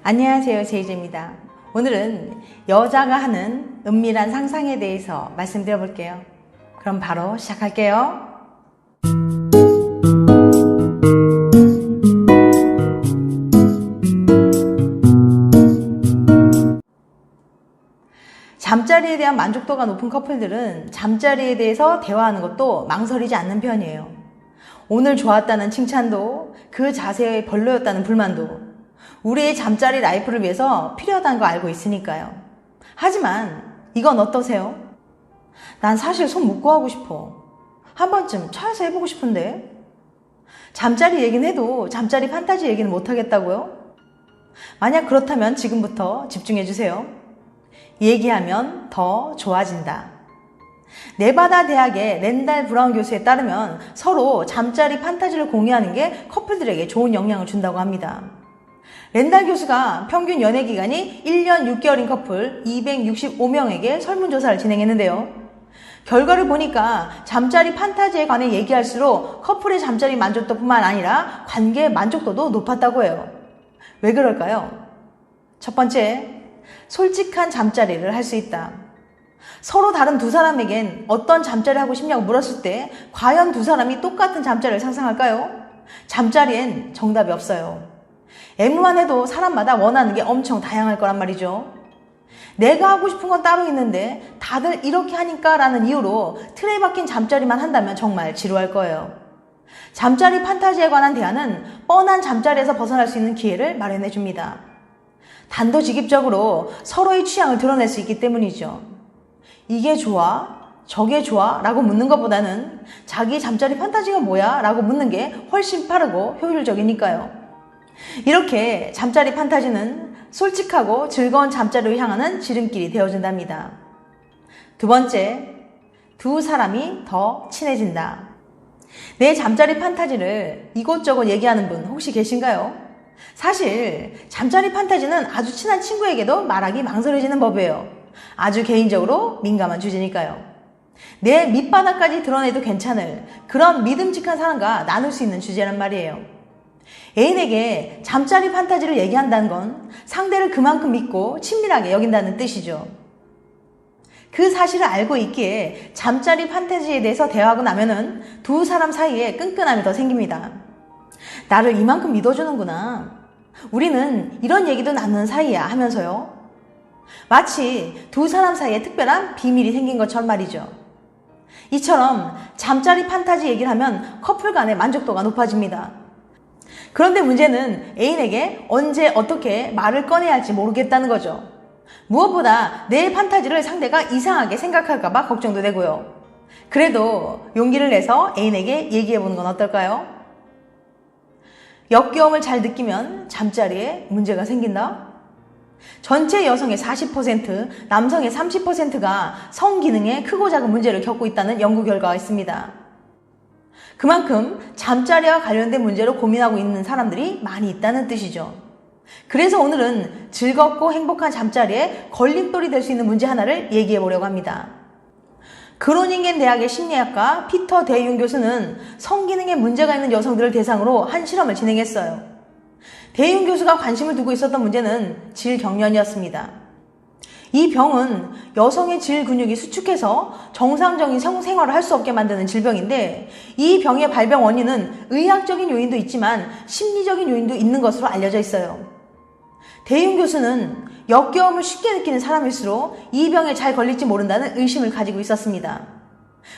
안녕하세요, 제이제입니다. 오늘은 여자가 하는 은밀한 상상에 대해서 말씀드려 볼게요. 그럼 바로 시작할게요. 잠자리에 대한 만족도가 높은 커플들은 잠자리에 대해서 대화하는 것도 망설이지 않는 편이에요. 오늘 좋았다는 칭찬도, 그 자세에 별로였다는 불만도 우리의 잠자리 라이프를 위해서 필요하다는 거 알고 있으니까요. 하지만 이건 어떠세요? 난 사실 손 묶고 하고 싶어. 한 번쯤 차에서 해보고 싶은데. 잠자리 얘기는 해도 잠자리 판타지 얘기는 못하겠다고요? 만약 그렇다면 지금부터 집중해주세요. 얘기하면 더 좋아진다. 네바다 대학의 랜달 브라운 교수에 따르면 서로 잠자리 판타지를 공유하는 게 커플들에게 좋은 영향을 준다고 합니다. 랜달 교수가 평균 연애 기간이 1년 6개월인 커플 265명에게 설문조사를 진행했는데요. 결과를 보니까 잠자리 판타지에 관해 얘기할수록 커플의 잠자리 만족도뿐만 아니라 관계 만족도도 높았다고 해요. 왜 그럴까요? 첫 번째, 솔직한 잠자리를 할 수 있다. 서로 다른 두 사람에겐 어떤 잠자리 하고 싶냐고 물었을 때 과연 두 사람이 똑같은 잠자리를 상상할까요? 잠자리엔 정답이 없어요. M만 해도 사람마다 원하는 게 엄청 다양할 거란 말이죠. 내가 하고 싶은 건 따로 있는데 다들 이렇게 하니까 라는 이유로 틀에 박힌 잠자리만 한다면 정말 지루할 거예요. 잠자리 판타지에 관한 대화는 뻔한 잠자리에서 벗어날 수 있는 기회를 마련해 줍니다. 단도직입적으로 서로의 취향을 드러낼 수 있기 때문이죠. 이게 좋아? 저게 좋아? 라고 묻는 것보다는 자기 잠자리 판타지가 뭐야? 라고 묻는 게 훨씬 빠르고 효율적이니까요. 이렇게 잠자리 판타지는 솔직하고 즐거운 잠자리로 향하는 지름길이 되어준답니다. 두 번째, 두 사람이 더 친해진다. 내 잠자리 판타지를 이곳저곳 얘기하는 분 혹시 계신가요? 사실 잠자리 판타지는 아주 친한 친구에게도 말하기 망설여지는 법이에요. 아주 개인적으로 민감한 주제니까요. 내 밑바닥까지 드러내도 괜찮을 그런 믿음직한 사람과 나눌 수 있는 주제란 말이에요. 애인에게 잠자리 판타지를 얘기한다는 건 상대를 그만큼 믿고 친밀하게 여긴다는 뜻이죠. 그 사실을 알고 있기에 잠자리 판타지에 대해서 대화하고 나면은 두 사람 사이에 끈끈함이 더 생깁니다. 나를 이만큼 믿어주는구나. 우리는 이런 얘기도 나누는 사이야 하면서요. 마치 두 사람 사이에 특별한 비밀이 생긴 것처럼 말이죠. 이처럼 잠자리 판타지 얘기를 하면 커플 간의 만족도가 높아집니다. 그런데 문제는 애인에게 언제 어떻게 말을 꺼내야 할지 모르겠다는 거죠. 무엇보다 내 판타지를 상대가 이상하게 생각할까봐 걱정도 되고요. 그래도 용기를 내서 애인에게 얘기해보는 건 어떨까요? 역겨움을 잘 느끼면 잠자리에 문제가 생긴다? 전체 여성의 40%, 남성의 30%가 성기능에 크고 작은 문제를 겪고 있다는 연구 결과가 있습니다. 그만큼 잠자리와 관련된 문제로 고민하고 있는 사람들이 많이 있다는 뜻이죠. 그래서 오늘은 즐겁고 행복한 잠자리에 걸림돌이 될 수 있는 문제 하나를 얘기해 보려고 합니다. 그로닝겐 대학의 심리학과 피터 대윤 교수는 성기능에 문제가 있는 여성들을 대상으로 한 실험을 진행했어요. 대윤 교수가 관심을 두고 있었던 문제는 질경련이었습니다. 이 병은 여성의 질 근육이 수축해서 정상적인 성생활을 할 수 없게 만드는 질병인데, 이 병의 발병 원인은 의학적인 요인도 있지만 심리적인 요인도 있는 것으로 알려져 있어요. 대윤 교수는 역겨움을 쉽게 느끼는 사람일수록 이 병에 잘 걸릴지 모른다는 의심을 가지고 있었습니다.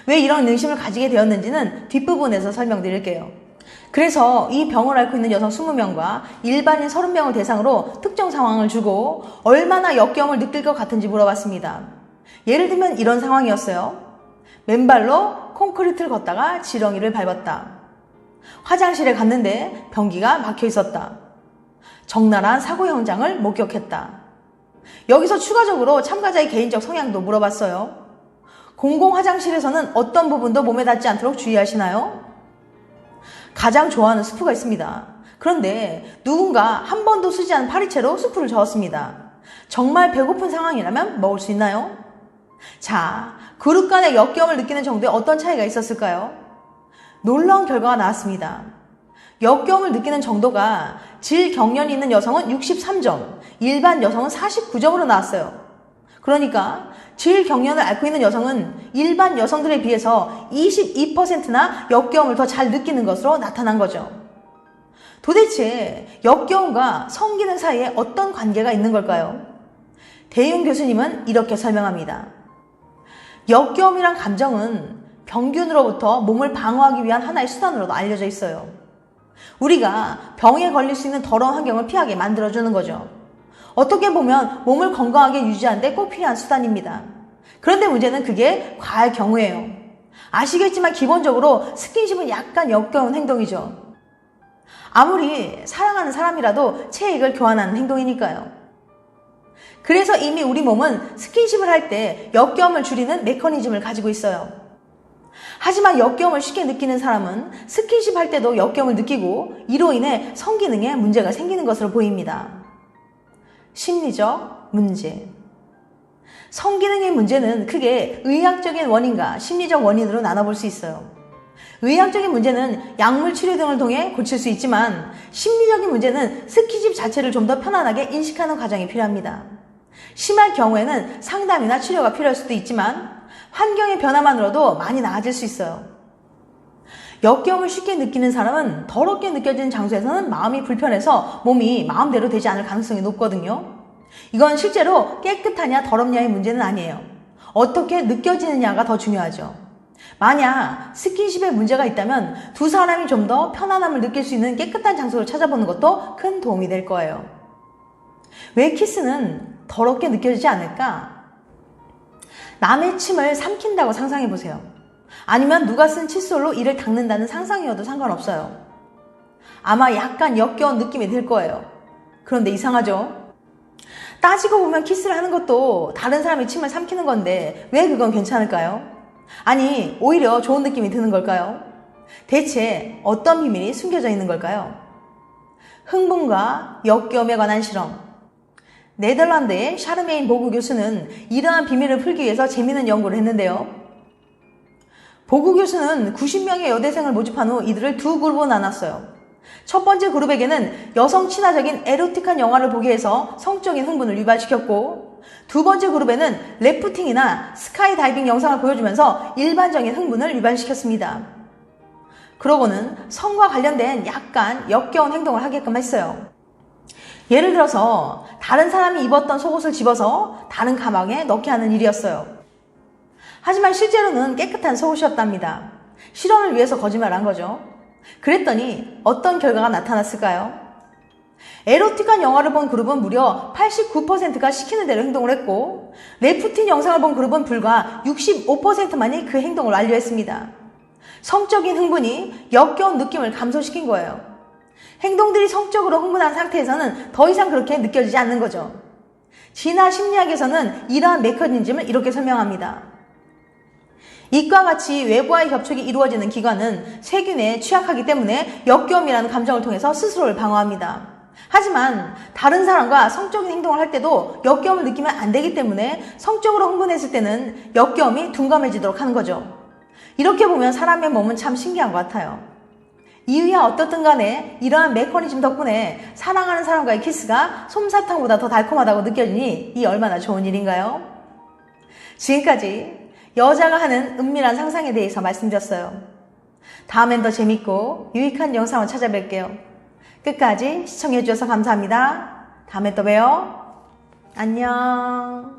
왜 이런 의심을 가지게 되었는지는 뒷부분에서 설명드릴게요. 그래서 이 병을 앓고 있는 여성 20명과 일반인 30명을 대상으로 특정 상황을 주고 얼마나 역겨움을 느낄 것 같은지 물어봤습니다. 예를 들면 이런 상황이었어요. 맨발로 콘크리트를 걷다가 지렁이를 밟았다. 화장실에 갔는데 변기가 막혀 있었다. 적나라한 사고 현장을 목격했다. 여기서 추가적으로 참가자의 개인적 성향도 물어봤어요. 공공 화장실에서는 어떤 부분도 몸에 닿지 않도록 주의하시나요? 가장 좋아하는 수프가 있습니다. 그런데 누군가 한 번도 쓰지 않은 파리채로 수프를 저었습니다. 정말 배고픈 상황이라면 먹을 수 있나요? 자, 그룹 간의 역겨움을 느끼는 정도의 어떤 차이가 있었을까요? 놀라운 결과가 나왔습니다. 역겨움을 느끼는 정도가 질경련이 있는 여성은 63점, 일반 여성은 49점으로 나왔어요. 그러니까 질경련을 앓고 있는 여성은 일반 여성들에 비해서 22%나 역겨움을 더 잘 느끼는 것으로 나타난 거죠. 도대체 역겨움과 성기능 사이에 어떤 관계가 있는 걸까요? 대용 교수님은 이렇게 설명합니다. 역겨움이란 감정은 병균으로부터 몸을 방어하기 위한 하나의 수단으로도 알려져 있어요. 우리가 병에 걸릴 수 있는 더러운 환경을 피하게 만들어주는 거죠. 어떻게 보면 몸을 건강하게 유지하는 데 꼭 필요한 수단입니다. 그런데 문제는 그게 과할 경우예요. 아시겠지만 기본적으로 스킨십은 약간 역겨운 행동이죠. 아무리 사랑하는 사람이라도 체액을 교환하는 행동이니까요. 그래서 이미 우리 몸은 스킨십을 할 때 역겨움을 줄이는 메커니즘을 가지고 있어요. 하지만 역겨움을 쉽게 느끼는 사람은 스킨십 할 때도 역겨움을 느끼고 이로 인해 성기능에 문제가 생기는 것으로 보입니다. 심리적 문제. 성기능의 문제는 크게 의학적인 원인과 심리적 원인으로 나눠볼 수 있어요. 의학적인 문제는 약물 치료 등을 통해 고칠 수 있지만 심리적인 문제는 스킨십 자체를 좀 더 편안하게 인식하는 과정이 필요합니다. 심할 경우에는 상담이나 치료가 필요할 수도 있지만 환경의 변화만으로도 많이 나아질 수 있어요. 역겨움을 쉽게 느끼는 사람은 더럽게 느껴지는 장소에서는 마음이 불편해서 몸이 마음대로 되지 않을 가능성이 높거든요. 이건 실제로 깨끗하냐 더럽냐의 문제는 아니에요. 어떻게 느껴지느냐가 더 중요하죠. 만약 스킨십에 문제가 있다면 두 사람이 좀 더 편안함을 느낄 수 있는 깨끗한 장소를 찾아보는 것도 큰 도움이 될 거예요. 왜 키스는 더럽게 느껴지지 않을까? 남의 침을 삼킨다고 상상해보세요. 아니면 누가 쓴 칫솔로 이를 닦는다는 상상이어도 상관없어요. 아마 약간 역겨운 느낌이 들 거예요. 그런데 이상하죠? 따지고 보면 키스를 하는 것도 다른 사람의 침을 삼키는 건데 왜 그건 괜찮을까요? 아니, 오히려 좋은 느낌이 드는 걸까요? 대체 어떤 비밀이 숨겨져 있는 걸까요? 흥분과 역겨움에 관한 실험. 네덜란드의 샤르메인 보구 교수는 이러한 비밀을 풀기 위해서 재미있는 연구를 했는데요. 보구 교수는 90명의 여대생을 모집한 후 이들을 두 그룹으로 나눴어요. 첫 번째 그룹에게는 여성 친화적인 에로틱한 영화를 보게 해서 성적인 흥분을 유발시켰고, 두 번째 그룹에는 래프팅이나 스카이다이빙 영상을 보여주면서 일반적인 흥분을 유발시켰습니다. 그러고는 성과 관련된 약간 역겨운 행동을 하게끔 했어요. 예를 들어서 다른 사람이 입었던 속옷을 집어서 다른 가방에 넣게 하는 일이었어요. 하지만 실제로는 깨끗한 속옷이었답니다. 실험을 위해서 거짓말한 거죠. 그랬더니 어떤 결과가 나타났을까요? 에로틱한 영화를 본 그룹은 무려 89%가 시키는 대로 행동을 했고, 래프팅 영상을 본 그룹은 불과 65%만이 그 행동을 완료했습니다. 성적인 흥분이 역겨운 느낌을 감소시킨 거예요. 행동들이 성적으로 흥분한 상태에서는 더 이상 그렇게 느껴지지 않는 거죠. 진화 심리학에서는 이러한 메커니즘을 이렇게 설명합니다. 이과 같이 외부와의 접촉이 이루어지는 기관은 세균에 취약하기 때문에 역겨움이라는 감정을 통해서 스스로를 방어합니다. 하지만 다른 사람과 성적인 행동을 할 때도 역겨움을 느끼면 안 되기 때문에 성적으로 흥분했을 때는 역겨움이 둔감해지도록 하는 거죠. 이렇게 보면 사람의 몸은 참 신기한 것 같아요. 이유야 어떻든 간에 이러한 메커니즘 덕분에 사랑하는 사람과의 키스가 솜사탕보다 더 달콤하다고 느껴지니 이 얼마나 좋은 일인가요? 지금까지 여자가 하는 은밀한 상상에 대해서 말씀드렸어요. 다음엔 더 재밌고 유익한 영상을 찾아뵐게요. 끝까지 시청해주셔서 감사합니다. 다음에 또 봬요. 안녕.